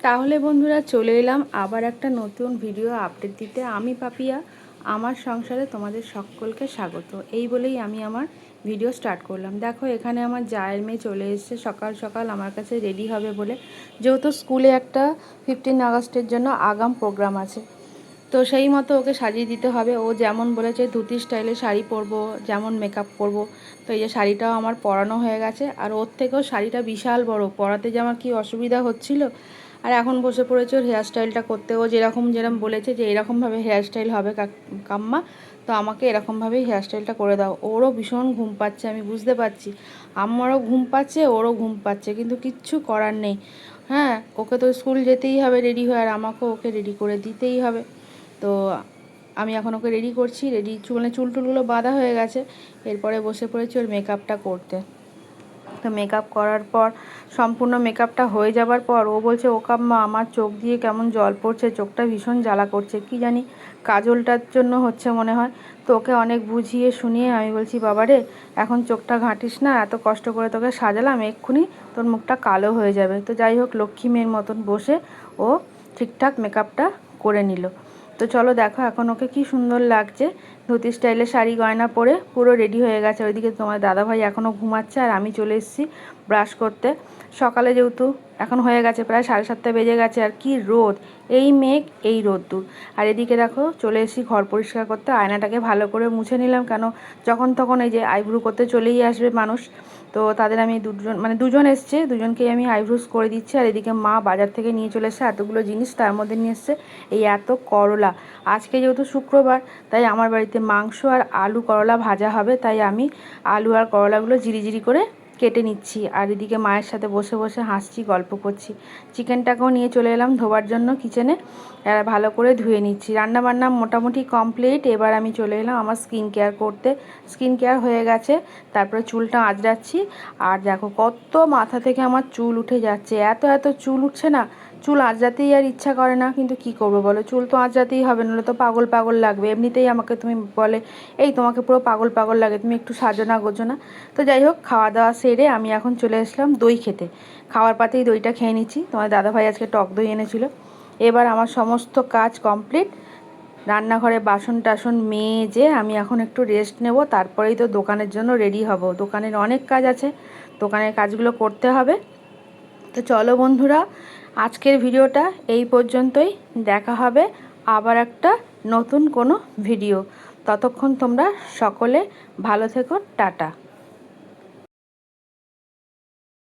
তাহলে বন্ধুরা চলে এলাম আবার একটা নতুন ভিডিও আপডেট দিতে। আমি পাপিয়া, আমার সংসারে তোমাদের সকলকে স্বাগত এই বলেই আমি আমার ভিডিও স্টার্ট করলাম। দেখো এখানে আমার জায়ের মেয়ে চলে এসেছে সকাল সকাল আমার কাছে রেডি হবে বলে, যেহেতু স্কুলে একটা 15 আগস্টের জন্য আগাম প্রোগ্রাম আছে, তো সেই মতো ওকে সাজিয়ে দিতে হবে। ও যেমন বলেছে ধুতি স্টাইলে শাড়ি পরবো, যেমন মেকআপ করব, তো এই যে শাড়িটাও আমার পরানো হয়ে গেছে। আর ওর থেকেও শাড়িটা বিশাল বড়, পরাতে যে আমার কী অসুবিধা হচ্ছিল। আর এখন বসে পড়েছে ওর হেয়ার স্টাইলটা করতে। ও যেরকম বলেছে যে এরকমভাবে হেয়ার স্টাইল হবে কাম্মা, তো আমাকে এরকমভাবেই হেয়ার স্টাইলটা করে দাও। ওরও ভীষণ ঘুম পাচ্ছে, আমি বুঝতে পারছি। আমারও ঘুম পাচ্ছে, ওরও ঘুম পাচ্ছে, কিন্তু কিচ্ছু করার নেই। হ্যাঁ, ওকে তো স্কুল যেতেই হবে রেডি হয়ে, আর আমাকেও ওকে রেডি করে দিতেই হবে। তো আমি এখন ওকে রেডি করছি, চুল টুলগুলো বাঁধা হয়ে গেছে। এরপরে বসে পড়েছি ওর মেকআপটা করতে। তো মেকআপ করার পর, সম্পূর্ণ মেকআপটা হয়ে যাবার পর ও বলছে, ও কাম্মা আমার চোখ দিয়ে কেমন জল পড়ছে, চোখটা ভীষণ জ্বালা করছে, কি জানি কাজলটার জন্য হচ্ছে মনে হয়। তো ওকে অনেক বুঝিয়ে শুনিয়ে আমি বলছি, বাবারে এখন চোখটা ঘাঁটিস না, এত কষ্ট করে তোকে সাজালাম, এক্ষুনি তোর মুখটা কালো হয়ে যাবে। তো যাই হোক, লক্ষ্মী মেয়ের মতন বসে ও ঠিকঠাক মেকআপটা করে নিল। তো চলো দেখো এখন ওকে কি সুন্দর লাগছে, ধুতি স্টাইলে শাড়ি গয়না পরে পুরো রেডি হয়ে গেছে। ওইদিকে তোমার দাদাভাই এখনও ঘুমাচ্ছে, আর আমি চলে এসেছি ব্রাশ করতে। সকালে যেহেতু এখন হয়ে গেছে প্রায় 7:30 বেজে গেছে, আর কি রোদ, এই মেঘ এই রোদ্দুর। আর এদিকে দেখো চলে এসেছি ঘর পরিষ্কার করতে, আয়নাটাকে ভালো করে মুছে নিলাম, কেন যখন তখন এই যে আইব্রু করতে চলেই আসবে মানুষ, তো তাদের আমি দুজন এসছে, দুজনকেই আমি আইব্রুস করে দিচ্ছি। আর এদিকে মা বাজার থেকে নিয়ে চলে এসছে এতগুলো জিনিস, তার মধ্যে নিয়ে এসছে এই এত করলা। আজকে যেহেতু শুক্রবার, তাই আমার বাড়িতে মাংস আর আলু করলা ভাজা হবে, তাই আমি আলু আর করলাগুলো জিরি করে কেটে নিচ্ছি। আর এদিকে মায়ের সাথে বসে বসে হাসছি, গল্প করছি। চিকেনটাকেও নিয়ে চলে এলাম ধোবার জন্য কিচেনে, ভালো করে ধুয়ে নিচ্ছি। রান্নাবান্না মোটামুটি কমপ্লিট। এবার আমি চলে এলাম আমার স্কিন কেয়ার করতে। স্কিন কেয়ার হয়ে গেছে, তারপরে চুলটা আঁচড়াচ্ছি। আর দেখো কত মাথা থেকে আমার চুল উঠে যাচ্ছে, এত চুল উঠছে না, চুল আঁচড়াতেই আর ইচ্ছা করে না, কিন্তু কি করবো বলো, চুল তো আঁচড়াতেই হবে, নাহলে তো পাগল পাগল লাগবে। এমনিতেই আমাকে তুমি বলে, এই তোমাকে পুরো পাগল পাগল লাগে, তুমি একটু সাজো না গোজো না। তো যাই হোক, খাওয়া দাওয়া সেরে আমি এখন চলে আসলাম দই খেতে। খাওয়ার পাতেই দইটা খেয়ে নিচ্ছি, তোমার দাদাভাই আজকে টক দই এনেছিল। এবার আমার সমস্ত কাজ কমপ্লিট, রান্নাঘরে বাসন টাসন মেজে আমি এখন একটু রেস্ট নেব, তারপরেই তো দোকানের জন্য রেডি হব। দোকানের অনেক কাজ আছে, দোকানের কাজগুলো করতে হবে। তো চলো বন্ধুরা, আজকের ভিডিওটা এই পর্যন্তই। দেখা হবে আবার একটা নতুন কোনো ভিডিও। ততক্ষণ তোমরা সকলে ভালো থেকো, টাটা।